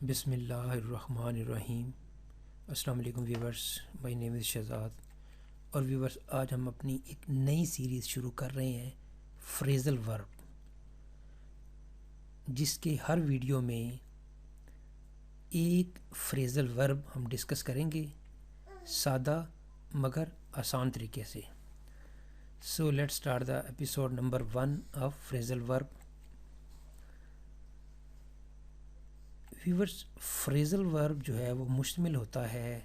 بسم اللہ الرحمن الرحیم۔ السلام علیکم ویورز، مائی نیم از شہزاد۔ اور ویورز، آج ہم اپنی ایک نئی سیریز شروع کر رہے ہیں فریزل ورب، جس کے ہر ویڈیو میں ایک فریزل ورب ہم ڈسکس کریں گے، سادہ مگر آسان طریقے سے۔ So let's start the episode number 1 of phrasal verb. Viewers, فریزل ورب جو ہے وہ مشتمل ہوتا ہے،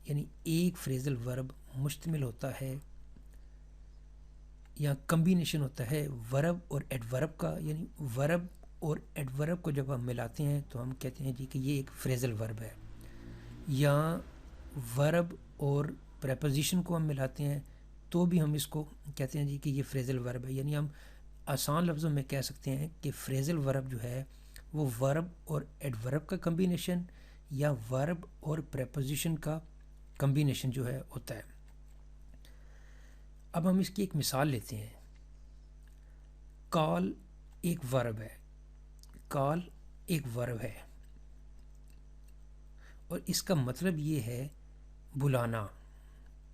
یعنی ایک فریزل ورب مشتمل ہوتا ہے یا کمبینیشن ہوتا ہے ورب اور ایڈورب کا، یعنی ورب اور ایڈورب کو جب ہم ملاتے ہیں تو ہم کہتے ہیں جی کہ یہ ایک فریزل ورب ہے، یا ورب اور پریپوزیشن کو ہم ملاتے ہیں تو بھی ہم اس کو کہتے ہیں جی کہ یہ فریزل ورب ہے۔ یعنی ہم آسان لفظوں میں کہہ سکتے ہیں کہ فریزل ورب جو ہے وہ ورب اور ایڈورب کا کمبینیشن یا ورب اور پریپوزیشن کا کمبینیشن جو ہے ہوتا ہے۔ اب ہم اس کی ایک مثال لیتے ہیں۔ کال ایک ورب ہے، کال ایک ورب ہے اور اس کا مطلب یہ ہے بلانا،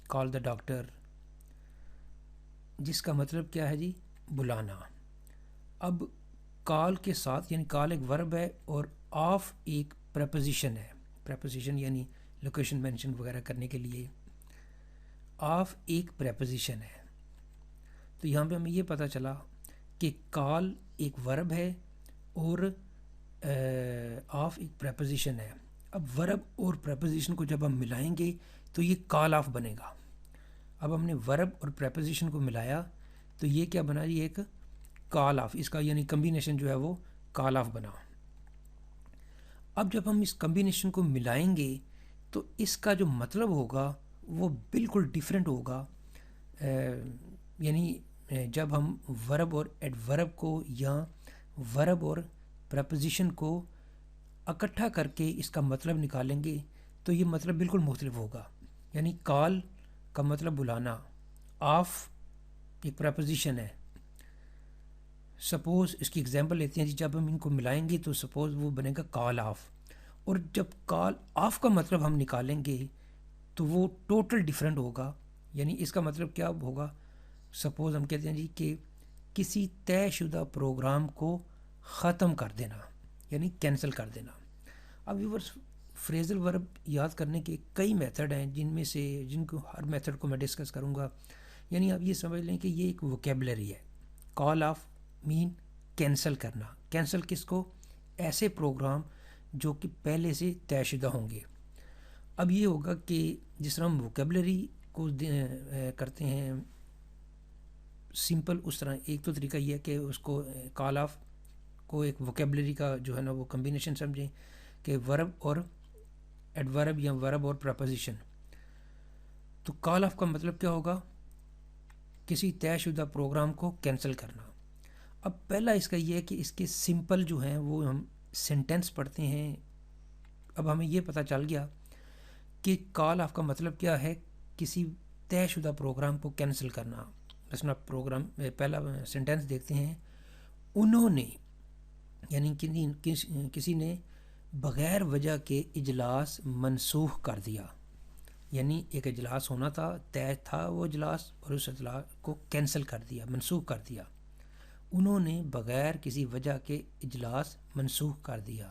کال دا ڈاکٹر، جس کا مطلب کیا ہے جی؟ بلانا۔ اب کال کے ساتھ، یعنی کال ایک ورب ہے اور آف ایک پریپوزیشن ہے، پریپوزیشن یعنی لوکیشن مینشن وغیرہ کرنے کے لیے آف ایک پریپوزیشن ہے۔ تو یہاں پہ ہمیں یہ پتہ چلا کہ کال ایک ورب ہے اور آف ایک پریپوزیشن ہے۔ اب ورب اور پریپوزیشن کو جب ہم ملائیں گے تو یہ کال آف بنے گا۔ اب ہم نے ورب اور پریپوزیشن کو ملایا تو یہ کیا بنا جی؟ ایک کال آف، اس کا یعنی کمبینیشن جو ہے وہ کال آف بنا۔ اب جب ہم اس کمبینیشن کو ملائیں گے تو اس کا جو مطلب ہوگا وہ بالکل ڈیفرنٹ ہوگا۔ یعنی جب ہم ورب اور ایڈورب کو یا ورب اور پریپوزیشن کو اکٹھا کر کے اس کا مطلب نکالیں گے تو یہ مطلب بالکل مختلف ہوگا۔ یعنی کال کا مطلب بلانا، آف ایک پریپوزیشن ہے۔ سپوز اس کی ایگزامپل لیتے ہیں جی، جب ہم ان کو ملائیں گے تو سپوز وہ بنے گا کال آف، اور جب کال آف کا مطلب ہم نکالیں گے تو وہ ٹوٹل ڈیفرنٹ ہوگا۔ یعنی اس کا مطلب کیا ہوگا؟ سپوز ہم کہتے ہیں جی کہ کسی طے شدہ پروگرام کو ختم کر دینا، یعنی کینسل کر دینا۔ اب ویورز، فریزل ورب یاد کرنے کے کئی میتھڈ ہیں، جن کو ہر میتھڈ کو میں ڈسکس کروں گا۔ یعنی آپ یہ سمجھ لیں کہ یہ ایک ووکیبلری ہے۔ کال آف مین کینسل کرنا، کینسل کس کو؟ ایسے پروگرام جو کہ پہلے سے طے شدہ ہوں گے۔ اب یہ ہوگا کہ جس طرح ہم ووکیبلری کو کرتے ہیں سمپل، اس طرح ایک تو طریقہ یہ ہے کہ اس کو کال آف کو ایک ووکیبلری کا جو ہے نا وہ کمبینیشن سمجھیں کہ ورب اور ایڈورب یا ورب اور پریپوزیشن۔ تو کال آف کا مطلب کیا ہوگا؟ کسی طے شدہ پروگرام کو کینسل کرنا۔ اب پہلا اس کا یہ ہے کہ اس کے سمپل جو ہیں وہ ہم سینٹینس پڑھتے ہیں۔ اب ہمیں یہ پتہ چل گیا کہ کال آف کا مطلب کیا ہے؟ کسی طے شدہ پروگرام کو کینسل کرنا۔ مثلا پروگرام پہلا سینٹینس دیکھتے ہیں، انہوں نے، یعنی کسی نے بغیر وجہ کے اجلاس منسوخ کر دیا۔ یعنی ایک اجلاس ہونا تھا، طے تھا وہ اجلاس، اور اس اجلاس کو کینسل کر دیا، منسوخ کر دیا۔ انہوں نے بغیر کسی وجہ کے اجلاس منسوخ کر دیا۔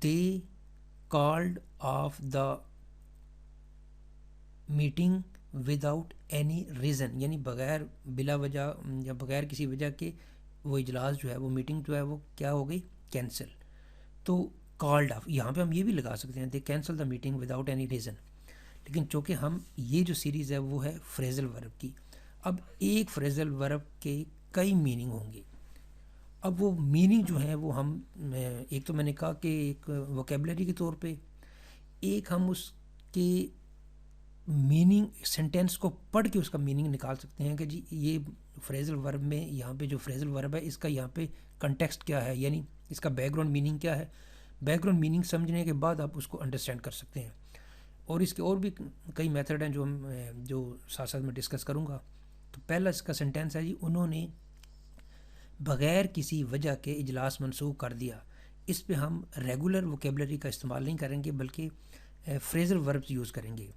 They called off the meeting without any reason، یعنی بغیر بلا وجہ یا بغیر کسی وجہ کے وہ اجلاس جو ہے، وہ میٹنگ جو ہے وہ کیا ہو گئی؟ کینسل۔ تو کالڈ آف یہاں پہ ہم یہ بھی لگا سکتے ہیں، they cancel the meeting without any reason. لیکن چونکہ ہم یہ جو سیریز ہے وہ ہے فریزل ورب کی، اب ایک فریزل ورب کے کئی میننگ ہوں گے۔ اب وہ میننگ جو ہیں وہ ہم ایک تو میں نے کہا کہ ایک ووکیبلری کے طور پہ، ایک ہم اس کے میننگ سینٹینس کو پڑھ کے اس کا میننگ نکال سکتے ہیں کہ جی یہ فریزل ورب میں یہاں پہ جو فریزل ورب ہے اس کا یہاں پہ کنٹیکسٹ کیا ہے، یعنی اس کا بیک گراؤنڈ میننگ کیا ہے۔ بیک گراؤنڈ میننگ سمجھنے کے بعد آپ اس کو انڈرسٹینڈ کر سکتے ہیں۔ اور اس کے اور بھی کئی میتھڈ ہیں جو ساتھ ساتھ میں ڈسکس کروں گا۔ تو پہلا اس کا سینٹینس ہے جی، انہوں نے بغیر کسی وجہ کے اجلاس منسوخ کر دیا۔ اس پہ ہم ریگولر ووکیبلری کا استعمال نہیں کریں گے بلکہ فریزل وربز یوز کریں گے.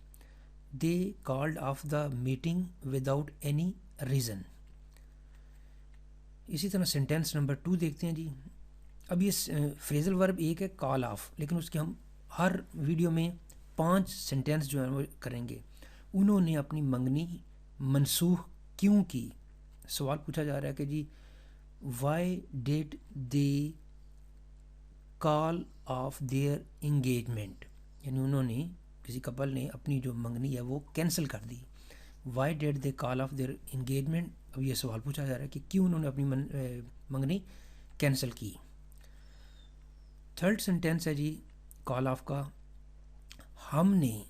دے کالڈ آف دا میٹنگ وداؤٹ اینی ریزن. اسی طرح سینٹینس نمبر 2 دیکھتے ہیں جی. اب یہ فریزل ورب ایک ہے کال آف، لیکن اس کے ہم ہر ویڈیو میں 5 سینٹینس جو ہیں وہ کریں گے. انہوں نے اپنی منگنی منسوخ کیوں کی؟ سوال پوچھا جا رہا ہے کہ جی why did they call off their engagement, یعنی انہوں نے کسی کپل نے اپنی جو منگنی ہے وہ کینسل کر دی. Why did they call off their engagement. اب یہ سوال پوچھا جا رہا ہے کہ کیوں انہوں نے اپنی منگنی کینسل کی. تھرڈ سینٹینس ہے جی کال آف کا. ہم نے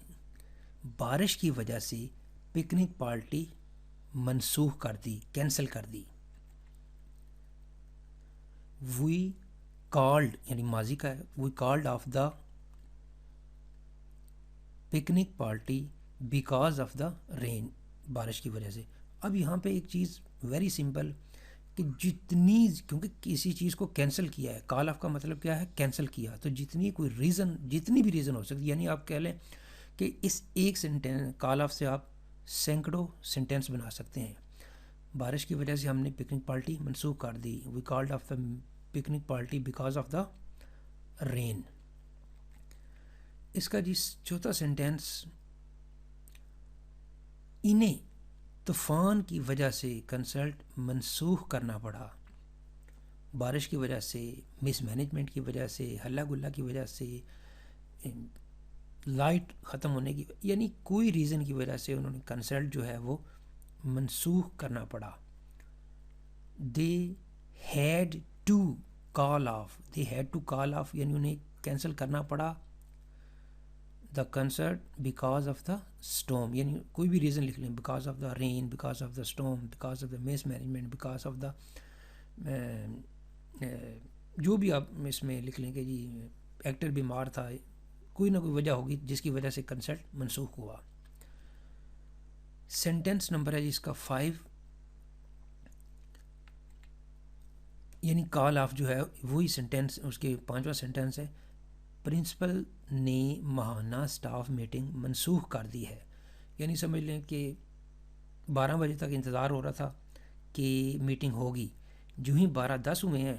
بارش کی وجہ سے پکنک پارٹی منسوخ کر دی، کینسل کر دی. وی کالڈ یعنی ماضی کا ہے، we called off the picnic party because of the rain, بارش کی وجہ سے. اب یہاں پہ ایک چیز ویری سمپل کہ جتنی، کیونکہ کسی چیز کو کینسل کیا ہے، کال آف کا مطلب کیا ہے؟ کینسل کیا. تو جتنی کوئی ریزن، جتنی بھی ریزن ہو سکتی، یعنی آپ کہہ لیں کہ اس ایک سینٹینس کال آف سے آپ سینکڑوں سینٹینس بنا سکتے ہیں. بارش کی وجہ سے ہم نے پکنک پارٹی منسوخ کر دی. We called off the picnic party because of the rain. اس کا جی چوتھا سینٹینس، انہیں طوفان کی وجہ سے کنسرٹ منسوخ کرنا پڑا. بارش کی وجہ سے، مس مینجمنٹ کی وجہ سے، ہلا گلا کی وجہ سے، لائٹ ختم ہونے کی، یعنی کوئی ریزن کی وجہ سے انہوں نے کنسرٹ جو ہے وہ منسوخ کرنا پڑا. They had to call off, they had to call off یعنی انہیں کینسل کرنا پڑا the concert because of the storm, یعنی کوئی بھی ریزن لکھ لیں، because of the rain, because of the storm, because of the mismanagement, because of the جو بھی آپ اس میں لکھ لیں کہ جی ایکٹر بیمار تھا، کوئی نہ کوئی وجہ ہوگی جس کی وجہ سے کنسرٹ منسوخ ہوا. سینٹینس نمبر ہے جی اس کا 5، یعنی کال آف جو ہے وہی سینٹینس، اس کے 5واں سینٹینس ہے پرنسپل نے ماہانہ سٹاف میٹنگ منسوخ کر دی ہے. یعنی سمجھ لیں کہ 12 بجے تک انتظار ہو رہا تھا کہ میٹنگ ہوگی، جو ہی 12:10 ہوئے ہیں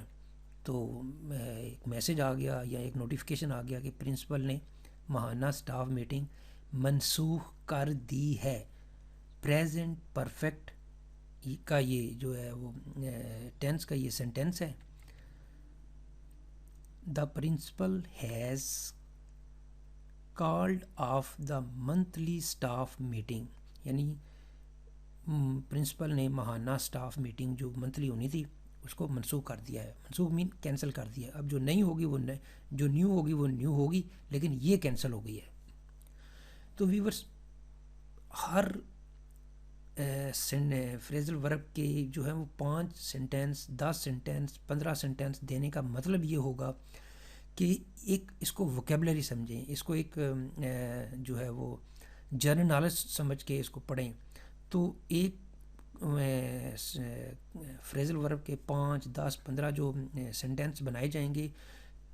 تو ایک میسج آ گیا یا ایک نوٹیفیکیشن آ گیا کہ پرنسپل نے ماہانہ سٹاف میٹنگ منسوخ کر دی ہے. پریزنٹ پرفیکٹ کا یہ جو ہے وہ ٹینس کا یہ سینٹینس ہے. The principal has called off the monthly staff meeting, یعنی پرنسپل نے ماہانہ سٹاف میٹنگ جو منتھلی ہونی تھی اس کو منسوخ کر دیا ہے. منسوخ مین کینسل کر دیا ہے. اب جو نہیں ہوگی وہ جو نیو ہوگی وہ نیو ہوگی، لیکن یہ کینسل ہو گئی ہے. تو ویورس ہر فریزل ورب کے جو ہے وہ 5 سینٹینس، 10 سینٹینس، 15 سینٹینس دینے کا مطلب یہ ہوگا کہ ایک اس کو ووکیبلری سمجھیں، اس کو ایک جو ہے وہ جنرل نالج سمجھ کے اس کو پڑھیں. تو ایک فریزل ورب کے 5، 10، 15 جو سینٹینس بنائے جائیں گے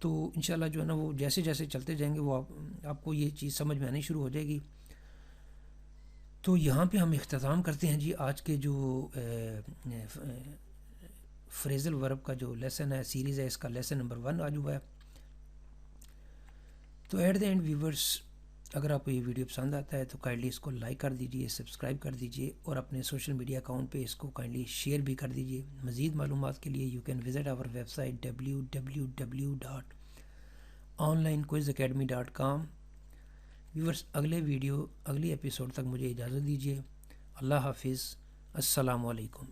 تو انشاءاللہ جو ہے نا وہ جیسے جیسے چلتے جائیں گے وہ آپ کو یہ چیز سمجھ میں آنی شروع ہو جائے گی. تو یہاں پہ ہم اختتام کرتے ہیں جی آج کے جو فریزل ورب کا جو لیسن ہے، سیریز ہے، اس کا لیسن نمبر 1 آج ہوا ہے. تو ایٹ دا اینڈ ویورس، اگر آپ کو یہ ویڈیو پسند آتا ہے تو کائنڈلی اس کو لائک کر دیجئے، سبسکرائب کر دیجئے اور اپنے سوشل میڈیا اکاؤنٹ پہ اس کو کائنڈلی شیئر بھی کر دیجئے. مزید معلومات کے لیے you can visit our website www.onlinequizacademy.com. Viewers اگلے ایپیسوڈ تک مجھے اجازت دیجیے. اللہ حافظ. السلام علیکم.